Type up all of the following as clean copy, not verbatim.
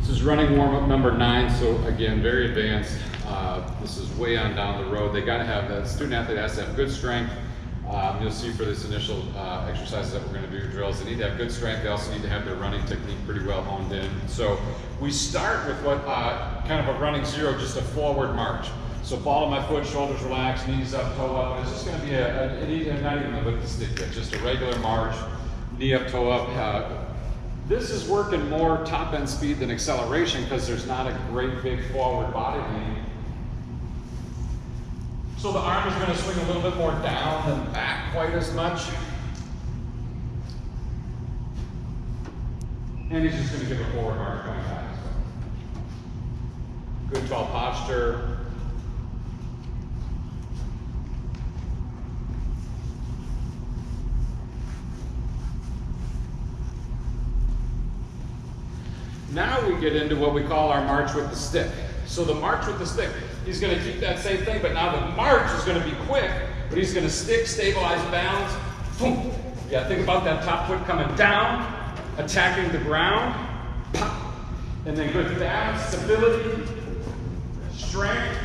This is running warm-up number 9, so again, very advanced. This is way on down the road. They got to have, the student athlete has to have good strength. You'll see for this initial exercises that we're going to do, drills, they need to have good strength. They also need to have their running technique pretty well honed in. So we start with what kind of a running 0, just a forward march. So ball of my foot, shoulders relaxed, knees up, toe up. It's just going to be not even with the stick yet, just a regular march, knee up, toe up. This is working more top end speed than acceleration because there's not a great big forward body lean. So the arm is going to swing a little bit more down than back quite as much. And he's just going to give a forward march going back. Good tall posture. Now we get into what we call our march with the stick. So the march with the stick, he's going to keep that same thing, but now the march is going to be quick, but he's going to stick, stabilize, balance, boom. Yeah, think about that top foot coming down, attacking the ground, pop, and then good balance, stability, strength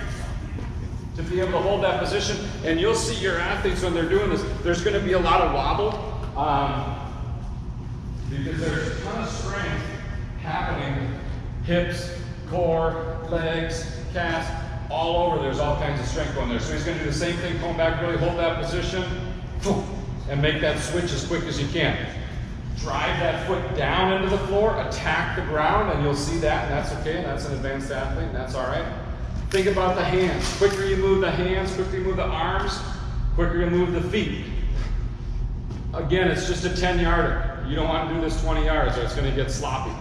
to be able to hold that position. And you'll see your athletes when they're doing this, there's going to be a lot of wobble because there's a ton of strength happening, hips, core, legs, calves, all over. There's all kinds of strength going there. So he's going to do the same thing, come back, really hold that position, and make that switch as quick as you can. Drive that foot down into the floor, attack the ground, and you'll see that, and that's okay, and that's an advanced athlete, and that's all right. Think about the hands. Quicker you move the hands, quicker you move the arms, quicker you move the feet. Again, it's just a 10-yarder. You don't want to do this 20 yards or it's going to get sloppy.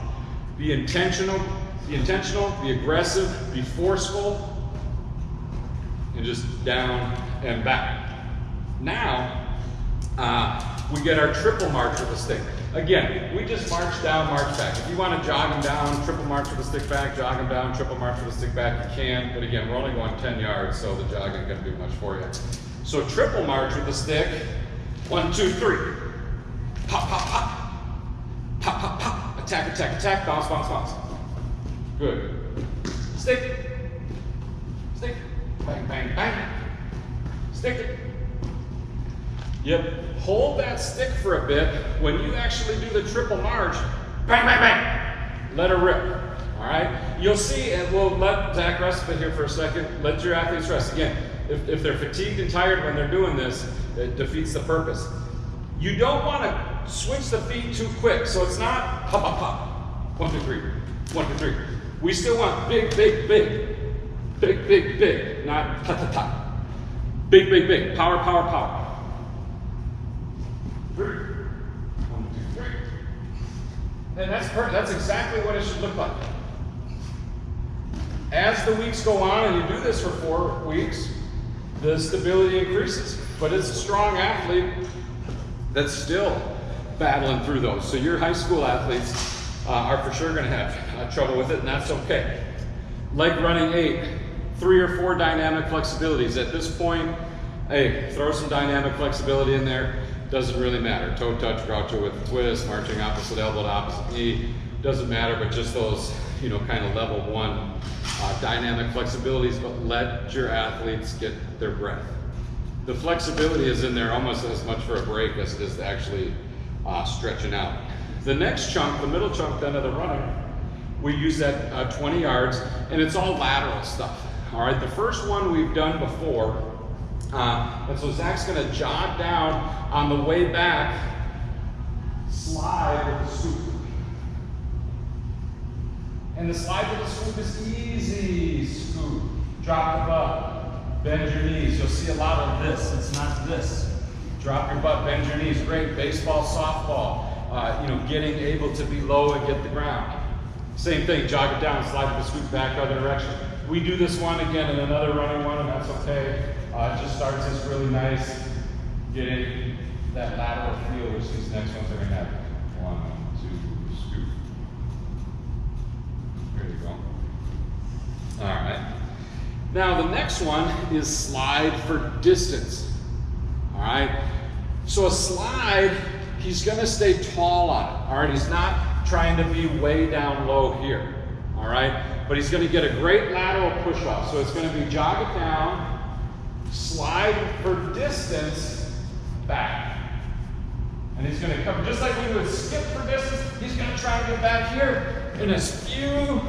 Be intentional, be aggressive, be forceful, and just down and back. Now, we get our triple march with the stick. Again, we just march down, march back. If you want to jog them down, triple march with the stick back, jog them down, triple march with the stick back, you can. But again, we're only going 10 yards, so the jog ain't going to do much for you. So triple march with the stick, 1, 2, 3. Pop, pop, pop. Pop, pop, pop. Attack, attack, attack, bounce, bounce, bounce. Good. Stick. Stick. Bang, bang, bang. Stick. Yep. Hold that stick for a bit. When you actually do the triple march, bang, bang, bang. Let her rip. All right? You'll see, and we'll let Zach rest a bit here for a second. Let your athletes rest. Again, if they're fatigued and tired when they're doing this, it defeats the purpose. You don't want to switch the feet too quick, so it's not hop, hop, hop. 1, 2, 3. 1, 2, 3. We still want big, big, big. Big, big, big. Not ta, ta, ta. Big, big, big. Power, power, power. 3. 1, 2, 3. And that's perfect. That's exactly what it should look like. As the weeks go on and you do this for 4 weeks, the stability increases. But it's a strong athlete that's still battling through those. So your high school athletes are for sure going to have trouble with it, and that's okay. Leg running 8, 3 or 4 dynamic flexibilities. At this point, hey, throw some dynamic flexibility in there. Doesn't really matter. Toe touch, groucho with a twist, marching opposite elbow to opposite knee. Doesn't matter, but just those, kind of level 1 dynamic flexibilities, but let your athletes get their breath. The flexibility is in there almost as much for a break as it is to actually stretching out. The next chunk, the middle chunk then of the running, we use that 20 yards, and it's all lateral stuff. All right, the first one we've done before, and so Zach's going to jog down on the way back, slide with the scoop. And the slide with the scoop is easy. Scoop, drop the butt, bend your knees. You'll see a lot of this. It's not this. Drop your butt, bend your knees. Great. Baseball, softball. Getting able to be low and get the ground. Same thing. Jog it down, slide with the scoop back other direction. We do this one again in another running one, and that's okay. It just starts this really nice, getting that lateral feel, which these next ones are going to have. 1, 2, scoop. There you go. All right. Now the next one is slide for distance. All right. So a slide, he's going to stay tall on it. All right. He's not trying to be way down low here. all right? But he's gonna get a great lateral push off. So it's gonna be jog it down, slide for distance, back. And he's gonna come, just like we would skip for distance, he's gonna try and get back here in as few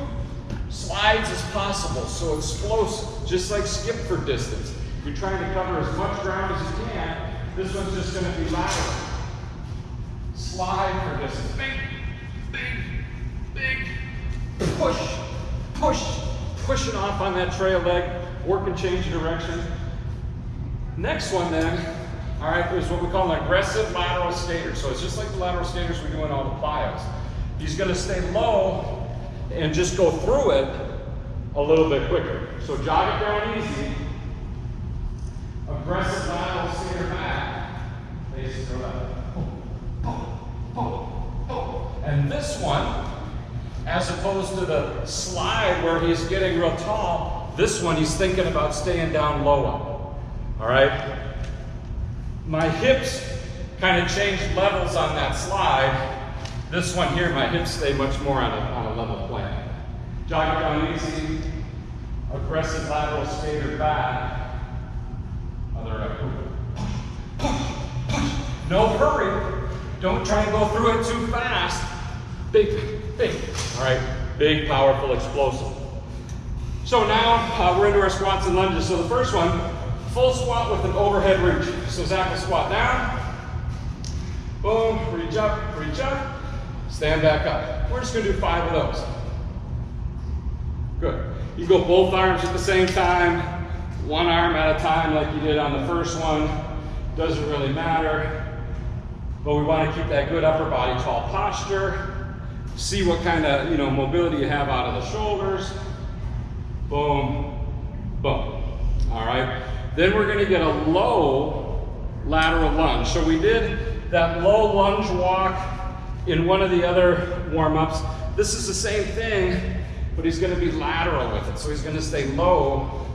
slides as possible. So explosive, just like skip for distance. You're trying to cover as much ground as you can. This one's just gonna be lateral. Slide for distance. Big, pushing off on that trail leg, work and change of direction. Next one then, all right, is what we call an aggressive lateral stator. So it's just like the lateral stators we do in all the plyos. He's gonna stay low and just go through it a little bit quicker. So jog it down easy, aggressive lateral stator back, face to the left. And this one, as opposed to the slide where he's getting real tall, this one he's thinking about staying down low on. All right? My hips kind of changed levels on that slide. This one here, my hips stay much more on a level plane. Jog it down easy, aggressive lateral stator back, other up. No hurry. Don't try and go through it too fast. Big, all right, big, powerful, explosive. So now we're into our squats and lunges. So the first one, full squat with an overhead reach. So Zach will squat down, boom, reach up, stand back up. We're just gonna do 5 of those. Good. You go both arms at the same time, one arm at a time like you did on the first one. Doesn't really matter. But we want to keep that good upper body tall posture. See what kind of mobility you have out of the shoulders. Boom, boom. All right. Then we're going to get a low lateral lunge. So we did that low lunge walk in one of the other warm-ups. This is the same thing, but he's going to be lateral with it. So he's going to stay low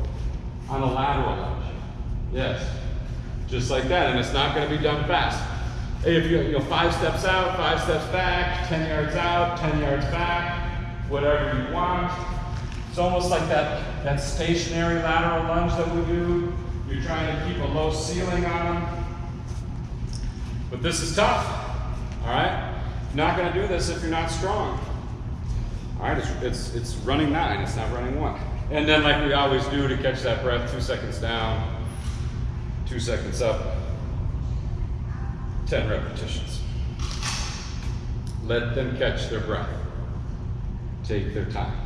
on a lateral lunge. Yes, just like that. And it's not going to be done fast. If you 5 steps out, 5 steps back, 10 yards out, 10 yards back, whatever you want. It's almost like that stationary lateral lunge that we do. You're trying to keep a low ceiling on them. But this is tough, all right? You're not gonna do this if you're not strong. All right, it's running 9, it's not running 1. And then like we always do to catch that breath, 2 seconds down, 2 seconds up. 10 repetitions. Let them catch their breath. Take their time.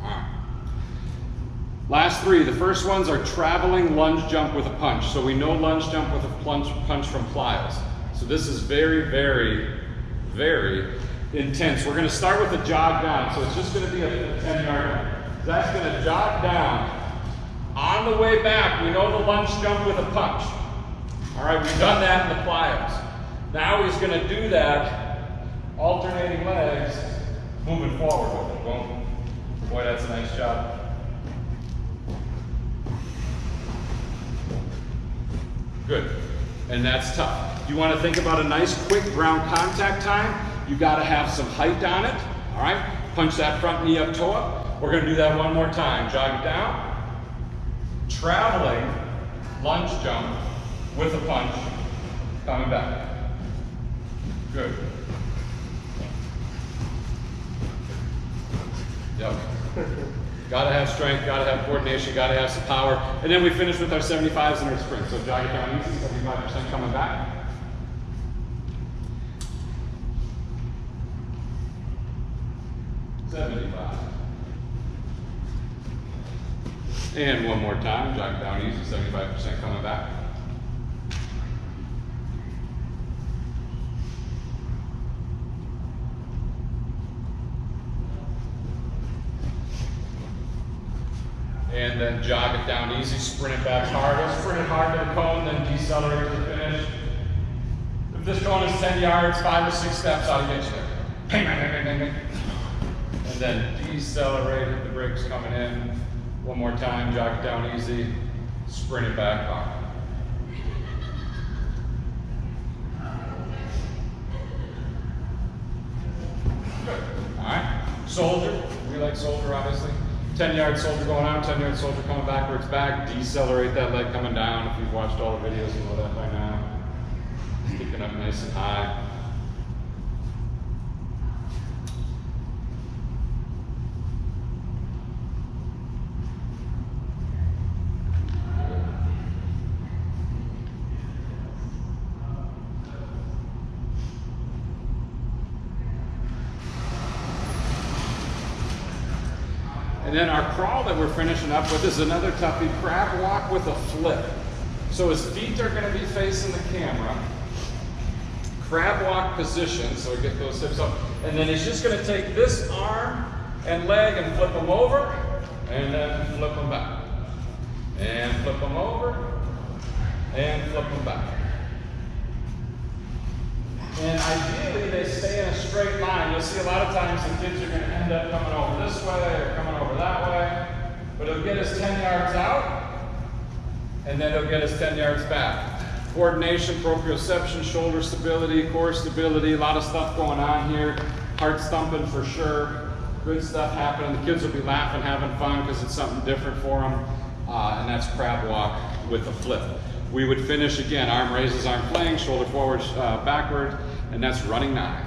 All right. Last 3. The first ones are traveling lunge jump with a punch. So we know lunge jump with a punch from plyos. So this is very, very, very intense. We're going to start with a jog down. So it's just going to be a 10-yard run. Zach's going to jog down. On the way back, we know the lunge jump with a punch. All right, we've done that in the plyos. Now he's going to do that, alternating legs, moving forward with it. Boom. Boy, that's a nice job. Good. And that's tough. You want to think about a nice, quick ground contact time. You got to have some height on it. All right, punch that front knee up, toe up. We're going to do that one more time. Jog it down. Traveling lunge jump with a punch, coming back. Good. Yep. Gotta have strength, gotta have coordination, gotta have some power. And then we finish with our 75s and our sprints. So jog it down easy, 75% coming back. And one more time, jog it down easy, 75% coming back. And then jog it down easy, sprint it back hard. Sprint it hard to the cone, then decelerate to the finish. If this cone is 10 yards, 5 or 6 steps, I'll get you there. And then decelerate if the brake's coming in. One more time, jog it down easy, sprint it back hard. Soldier, we like soldier obviously. 10-yard soldier going out, 10-yard soldier coming backwards back. Decelerate that leg coming down. If you've watched all the videos, you know that by now. Keeping up nice and high. And then our crawl that we're finishing up with is another Tuffy, crab walk with a flip. So his feet are going to be facing the camera. Crab walk position, so we get those hips up. And then he's just going to take this arm and leg and flip them over, and then flip them back. And flip them over, and flip them back. And ideally, they stay in a straight line. You'll see a lot of times the kids are going to end up coming over this way or coming over that way. But he'll get his 10 yards out, and then he'll get his 10 yards back. Coordination, proprioception, shoulder stability, core stability, a lot of stuff going on here. Heart thumping for sure. Good stuff happening. The kids will be laughing, having fun because it's something different for them. And that's crab walk with a flip. We would finish again, arm raises, arm flaying, shoulder forward, backward, and that's running 9.